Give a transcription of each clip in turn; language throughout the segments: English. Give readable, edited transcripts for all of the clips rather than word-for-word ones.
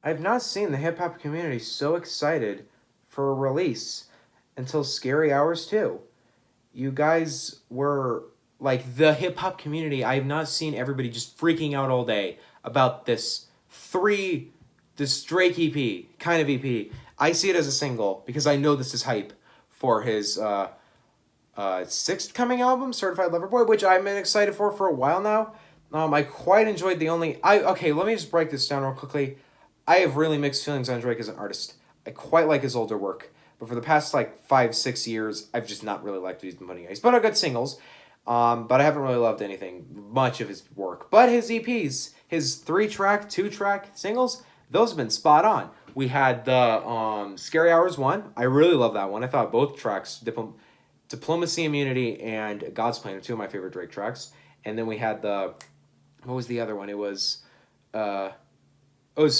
I've not seen the hip hop community so excited for a release until Scary Hours 2. You guys were like the hip hop community. I have not seen everybody just freaking out all day about this Drake EP, kind of EP. I see it as a single because I know this is hype for his sixth coming album, Certified Lover Boy, which I've been excited for a while now. I quite enjoyed the only I okay. Let me just break this down real quickly. I have really mixed feelings on Drake as an artist. I quite like his older work, but for the past like 5-6 years, I've just not really liked what he's been putting out. He's put out good singles, but I haven't really loved anything much of his work. But his EPs, his 3-track, 2-track singles, those have been spot on. We had the Scary Hours one. I really love that one. I thought both tracks, Diplomacy, Immunity, and God's Plan, are two of my favorite Drake tracks. And then we had what was the other one? It was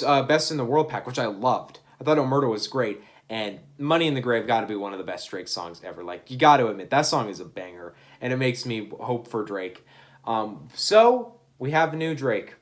Best in the World pack, which I loved. I thought Omerta was great. And Money in the Grave got to be one of the best Drake songs ever. Like, you got to admit, that song is a banger. And it makes me hope for Drake. So, we have a new Drake.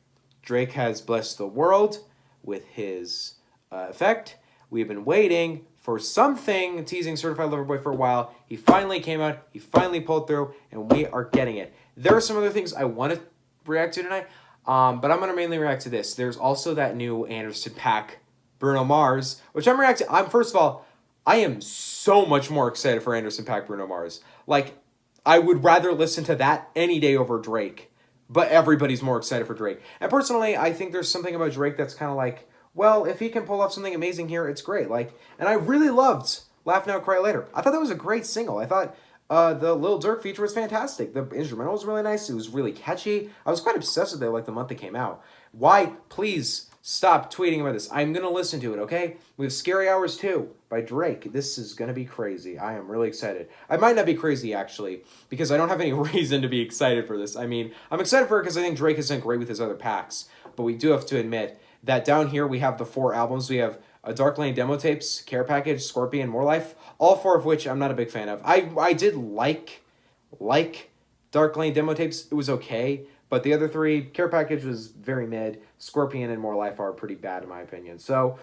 Drake has blessed the world with his effect. We've been waiting for something, teasing Certified Lover Boy for a while. He finally came out. He finally pulled through. And we are getting it. There are some other things I want to react to tonight. But I'm going to mainly react to this. There's also that new Anderson .Paak Bruno Mars, which I'm reacting. First of all, I am so much more excited for Anderson .Paak Bruno Mars. Like, I would rather listen to that any day over Drake. But everybody's more excited for Drake. And personally, I think there's something about Drake that's kind of like, well, if he can pull off something amazing here, it's great. Like, and I really loved Laugh Now, Cry Later. I thought that was a great single. I thought the Lil Durk feature was fantastic. The instrumental was really nice. It was really catchy. I was quite obsessed with it like the month it came out. Why? Please stop tweeting about this. I'm going to listen to it, okay? We have Scary Hours 2 by Drake. This is going to be crazy. I am really excited. I might not be crazy, actually, because I don't have any reason to be excited for this. I mean, I'm excited for it because I think Drake has done great with his other packs. But we do have to admit that down here we have the 4 albums. We have Dark Lane demo tapes, Care Package, Scorpion, More Life, all 4 of which I'm not a big fan of. I did like Dark Lane demo tapes. It was okay, but the other 3, Care Package was very mid. Scorpion and More Life are pretty bad in my opinion. So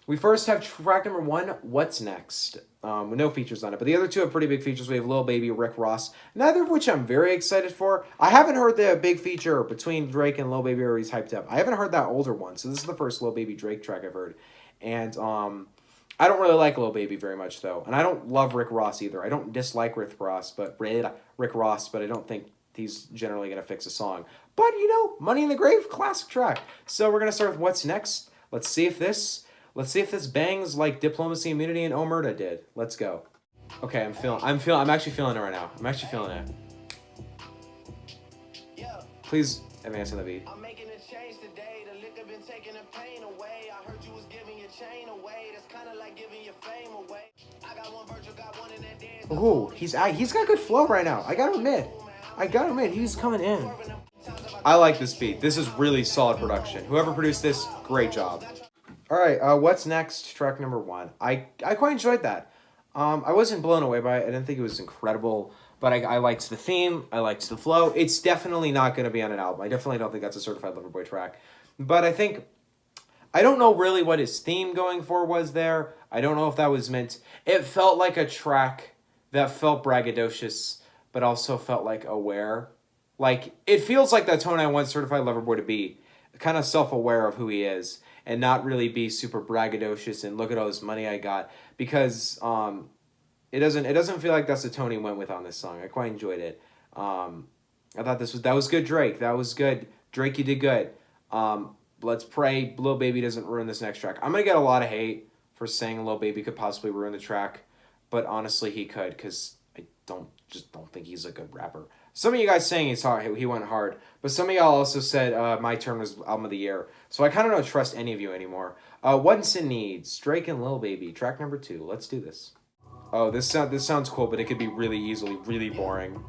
we first have track number 1, What's Next, with no features on it. But the other 2 have pretty big features. We have Lil Baby, Rick Ross, neither of which I'm very excited for. I haven't heard the big feature between Drake and Lil Baby where he's hyped up. I haven't heard that older one, so this is the first Lil Baby Drake track I've heard. And I don't really like Lil Baby very much, though. And I don't love Rick Ross either. I don't dislike Rick Ross, but I don't think he's generally going to fix a song. But, Money in the Grave, classic track. So we're going to start with What's Next. Let's see if this bangs like Diplomacy, Immunity, and Omerta did. Let's go. Okay, I'm actually feeling it right now. I'm actually feeling it. Please advance on the beat. I'm making a change today. The liquor been taking the pain away. I heard you was giving your chain away. That's kind of like giving your fame away. I got one Virgil, got one in that dance. Ooh, he's got good flow right now. I gotta admit, he's coming in. I like this beat. This is really solid production. Whoever produced this, great job. All right, What's Next? Track number 1. I quite enjoyed that. I wasn't blown away by it. I didn't think it was incredible, but I liked the theme. I liked the flow. It's definitely not going to be on an album. I definitely don't think that's a Certified Lover Boy track. But I don't know really what his theme going for was there. I don't know if that was meant. It felt like a track that felt braggadocious, but also felt like aware. Like, it feels like that tone I want Certified Lover Boy to be. Kind of self-aware of who he is. And not really be super braggadocious and look at all this money I got. Because it doesn't feel like that's the tone he went with on this song. I quite enjoyed it. I thought that was good, Drake. That was good. Drake, you did good. Let's pray Lil Baby doesn't ruin this next track. I'm going to get a lot of hate for saying Lil Baby could possibly ruin the track. But honestly, he could, because I don't think he's a good rapper. Some of you guys saying he went hard, but some of y'all also said My Turn was album of the year. So I kind of don't trust any of you anymore. What's in Needs, Drake and Lil Baby, track number 2. Let's do this. Oh, this sounds cool, but it could be really easily really boring.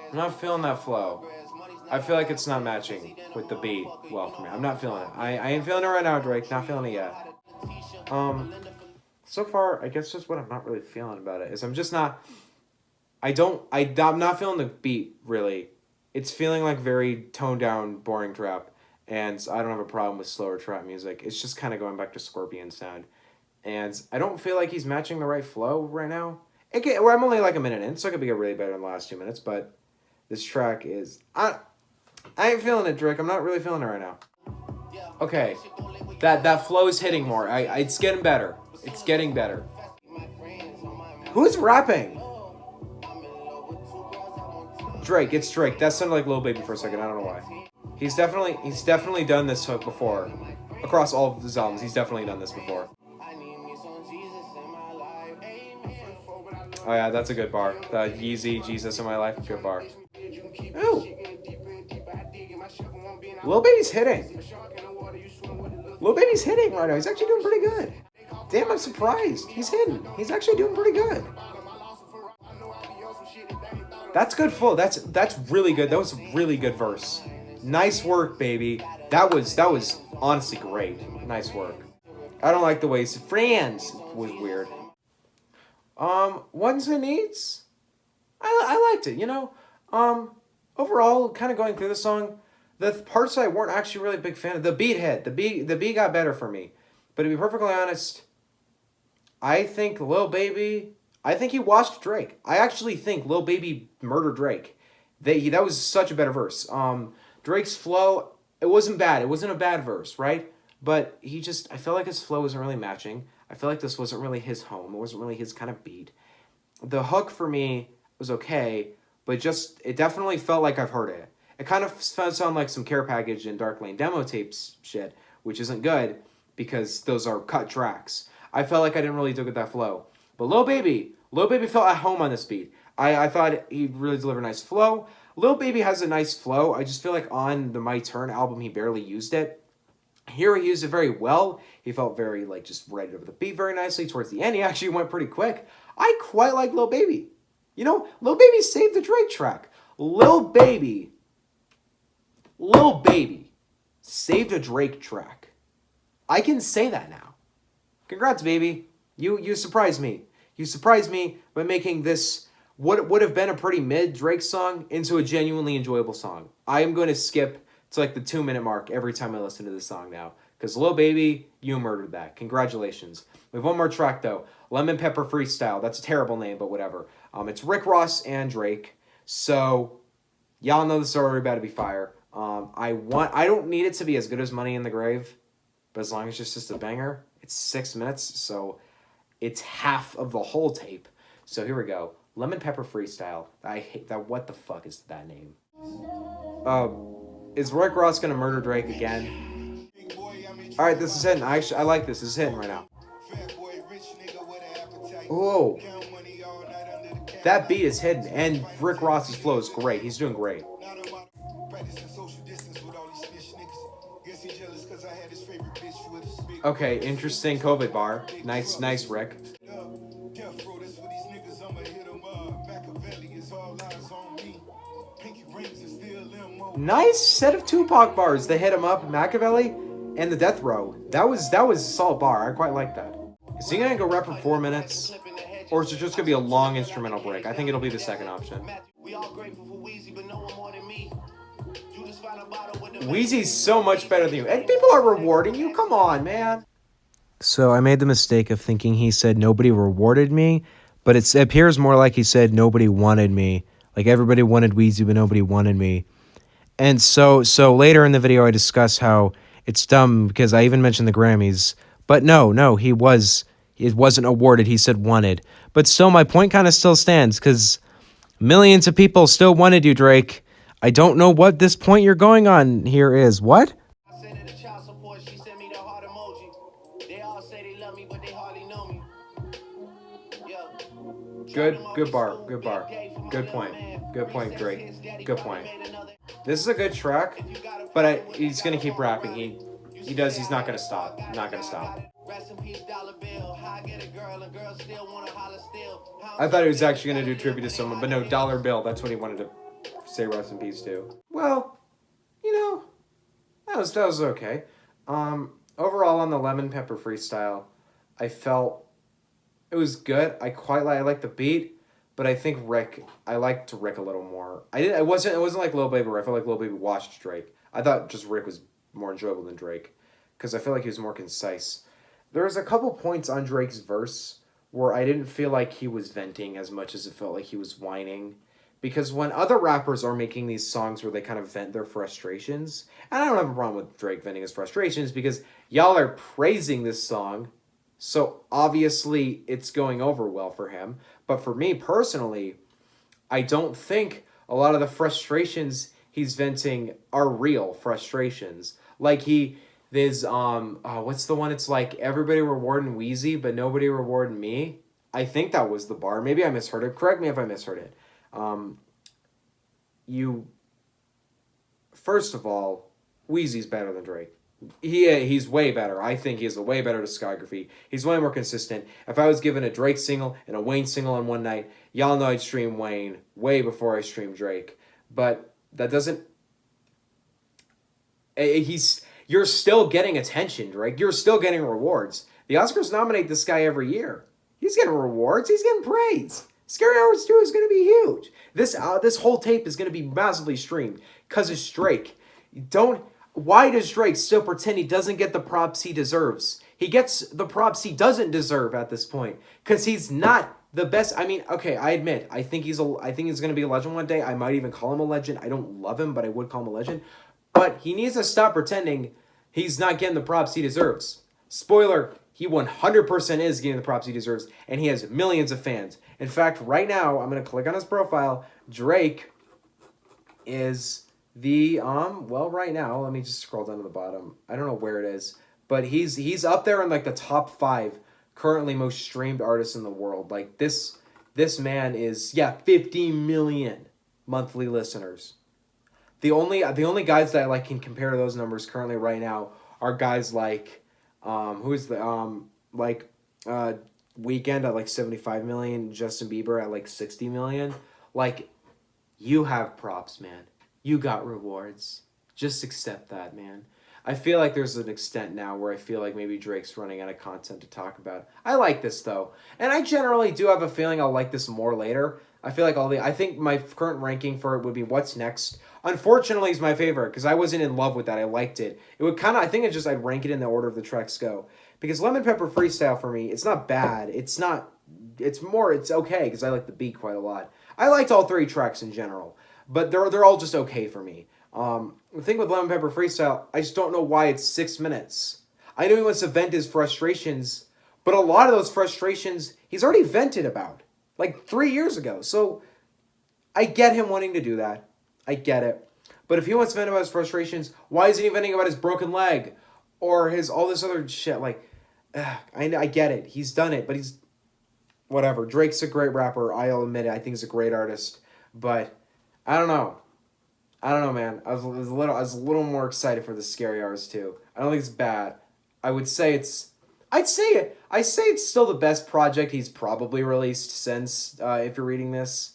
I'm not feeling that flow. I feel like it's not matching with the beat well for me. I'm not feeling it. I ain't feeling it right now, Drake. Not feeling it yet. So far, I guess just what I'm not really feeling about it is I'm just not. I'm not feeling the beat really. It's feeling like very toned down, boring trap, and I don't have a problem with slower trap music. It's just kind of going back to Scorpion sound, and I don't feel like he's matching the right flow right now. Well, I'm only like a minute in, so it could be really better in the last 2 minutes. But this track is I ain't feeling it, Drake. I'm not really feeling it right now. Okay, that flow is hitting more. It's getting better. It's getting better. Who's rapping? Drake. It's Drake. That sounded like Lil Baby for a second. I don't know why. He's definitely done this hook before. Across all of his albums, he's definitely done this before. Oh yeah, that's a good bar. The Yeezy, Jesus in my life, good bar. Ooh. Lil Baby's hitting. Lil Baby's hitting right now. He's actually doing pretty good. Damn, I'm surprised. He's hitting. He's actually doing pretty good. That's good full. That's really good. That was a really good verse. Nice work, baby. That was honestly great. Nice work. I don't like the way Friends was weird. Wants and needs. I liked it. Overall, kind of going through the song, the parts I weren't actually really a big fan of. The beat got better for me. But to be perfectly honest, I think he watched Drake. I actually think Lil Baby murdered Drake. That was such a better verse. Drake's flow, it wasn't bad. It wasn't a bad verse, right? But I felt like his flow wasn't really matching. I feel like this wasn't really his home. It wasn't really his kind of beat. The hook for me was okay, but it definitely felt like I've heard it. It kind of sounded like some Care Package and Dark Lane demo tapes shit, which isn't good because those are cut tracks. I felt like I didn't really dig at that flow. But Lil Baby felt at home on this beat. I thought he really delivered a nice flow. Lil Baby has a nice flow. I just feel like on the My Turn album, he barely used it. Here he used it very well. He felt very just right over the beat very nicely. Towards the end, he actually went pretty quick. I quite like Lil Baby. Lil Baby saved the Drake track. Lil Baby saved a Drake track. I can say that now. Congrats, baby. You surprised me. You surprised me by making this what would have been a pretty mid Drake song into a genuinely enjoyable song. I am going to skip to the 2-minute mark every time I listen to this song now. Because Lil Baby, you murdered that. Congratulations. We have one more track though. Lemon Pepper Freestyle. That's a terrible name, but whatever. It's Rick Ross and Drake. So y'all know the story about to be fire. I don't need it to be as good as Money in the Grave, but as long as it's just a banger, it's 6 minutes, so it's half of the whole tape. So here we go. Lemon Pepper Freestyle. I hate that. What the fuck is that name? Is Rick Ross gonna murder Drake again? Alright, this is hitting. I like this. This is hitting right now. Whoa. That beat is hidden, and Rick Ross's flow is great. He's doing great. Okay, interesting COVID bar. Nice, Rick. Nice set of Tupac bars. They hit him up, Machiavelli, and the Death Row. That was a solid bar. I quite like that. Is he gonna go rap for 4 minutes? Or is it just gonna be a long instrumental break? I think it'll be the second option. Weezy's so much better than you. And people are rewarding you. Come on, man. So I made the mistake of thinking he said nobody rewarded me, but it appears more like he said nobody wanted me. Like everybody wanted Weezy, but nobody wanted me. And so later in the video, I discuss how it's dumb because I even mentioned the Grammys. But no, it wasn't awarded. He said wanted. But still, my point kind of still stands because millions of people still wanted you, Drake. I don't know what this point you're going on here is. What? Good bar. Good point, Drake. Good point. This is a good track, but he's gonna keep rapping. He's not gonna stop. I thought he was actually gonna do tribute to someone, but no, Dollar Bill. That's what he wanted to say rest in peace to. Well, that was okay. Overall on the Lemon Pepper Freestyle, I felt it was good. I like the beat, but I think Rick. I liked Rick a little more. I didn't. It wasn't. It wasn't like Lil Baby where I felt like Lil Baby watched Drake. I thought just Rick was more enjoyable than Drake, because I feel like he was more concise. There was a couple points on Drake's verse where I didn't feel like he was venting as much as it felt like he was whining. Because when other rappers are making these songs where they kind of vent their frustrations, and I don't have a problem with Drake venting his frustrations because y'all are praising this song, so obviously it's going over well for him. But for me personally, I don't think a lot of the frustrations he's venting are real frustrations. Like there's what's the one? It's like everybody rewarding Wheezy, but nobody rewarding me. I think that was the bar. Maybe I misheard it. Correct me if I misheard it. Um, you first of all, Wheezy's better than Drake. He's way better. I think he has a way better discography. He's way more consistent. If I was given a Drake single and a Wayne single on one night, y'all know I'd stream Wayne way before I stream Drake. But that doesn't. You're still getting attention, Drake. You're still getting rewards. The Oscars nominate this guy every year. He's getting rewards. He's getting praise. Scary Hours 2 is going to be huge. This whole tape is going to be massively streamed because it's Drake. Don't. Why does Drake still pretend he doesn't get the props he deserves? He gets the props he doesn't deserve at this point because he's not the best. I mean, okay, I admit, I think he's going to be a legend one day. I might even call him a legend. I don't love him, but I would call him a legend. But he needs to stop pretending he's not getting the props he deserves. Spoiler, he 100% is getting the props he deserves, and he has millions of fans. In fact, right now, I'm going to click on his profile. Drake is right now, let me just scroll down to the bottom. I don't know where it is, but he's up there in like the top 5 currently most streamed artists in the world. Like this man is 50 million monthly listeners. The only guys that I like can compare to those numbers currently right now are guys like Weekend at like 75 million, Justin Bieber at like 60 million. Like, you have props, man. You got rewards. Just accept that, man. I feel like there's an extent now where I feel like maybe Drake's running out of content to talk about. I like this though, and I generally do have a feeling I'll like this more later. I feel like I think my current ranking for it would be What's Next. Unfortunately, is my favorite because I wasn't in love with that. I liked it. It would kind of, I think it's just I'd rank it in the order of the tracks go. Because Lemon Pepper Freestyle for me, it's not bad. It's okay because I like the beat quite a lot. I liked all 3 tracks in general, but they're all just okay for me. The thing with Lemon Pepper Freestyle, I just don't know why it's 6 minutes. I know he wants to vent his frustrations, but a lot of those frustrations he's already vented about, like 3 years ago. So I get him wanting to do that. I get it. But if he wants to vent about his frustrations, why isn't he venting about his broken leg? Or his all this other shit? Like, I get it. He's done it, but he's... Whatever. Drake's a great rapper. I'll admit it. I think he's a great artist. But I don't know. Man. I was a little more excited for the Scary Hours too. I don't think it's bad. I say it's still the best project he's probably released since, if you're reading this.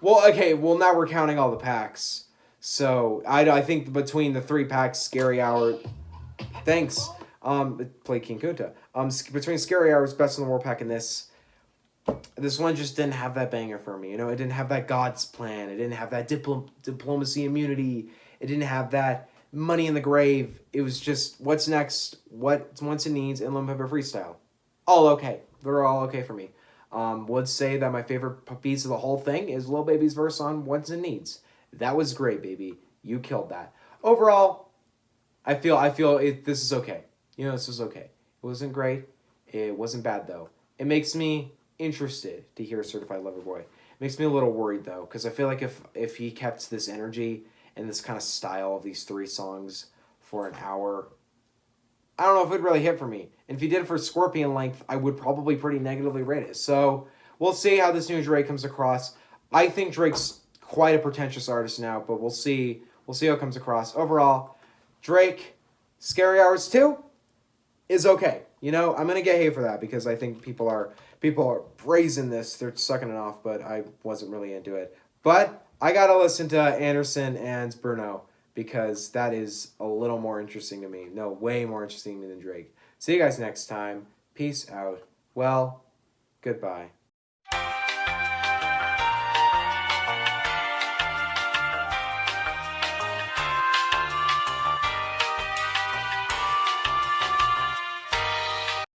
Well, okay, now we're counting all the packs. So, I think between the 3 packs, Scary Hour... Thanks. Play King Kunta. Between Scary Hours, Best in the World pack, and this one just didn't have that banger for me. You know, it didn't have that God's Plan. It didn't have that diplomacy immunity. It didn't have that Money in the Grave. It was just What's Next, What's It Needs, and Lemon Pepper Freestyle. All okay. They're all okay for me. Would say that my favorite piece of the whole thing is Lil Baby's verse on What's It Needs. That was great, baby. You killed that. Overall, I feel this is okay. You know, this is okay. It wasn't great. It wasn't bad, though. It makes me interested to hear Certified Lover Boy. It makes me a little worried, though, because I feel like if he kept this energy and this kind of style of these 3 songs for an hour, I don't know if it would really hit for me. And if he did it for Scorpion length, I would probably pretty negatively rate it. So we'll see how this new Drake comes across. I think Drake's quite a pretentious artist now, but we'll see. We'll see how it comes across. Overall, Drake, Scary Hours 2 is okay. You know, I'm going to get hate for that because I think people are praising this. They're sucking it off, but I wasn't really into it. But I got to listen to Anderson and Bruno because that is a little more interesting to me. No, way more interesting to me than Drake. See you guys next time. Peace out. Well, goodbye.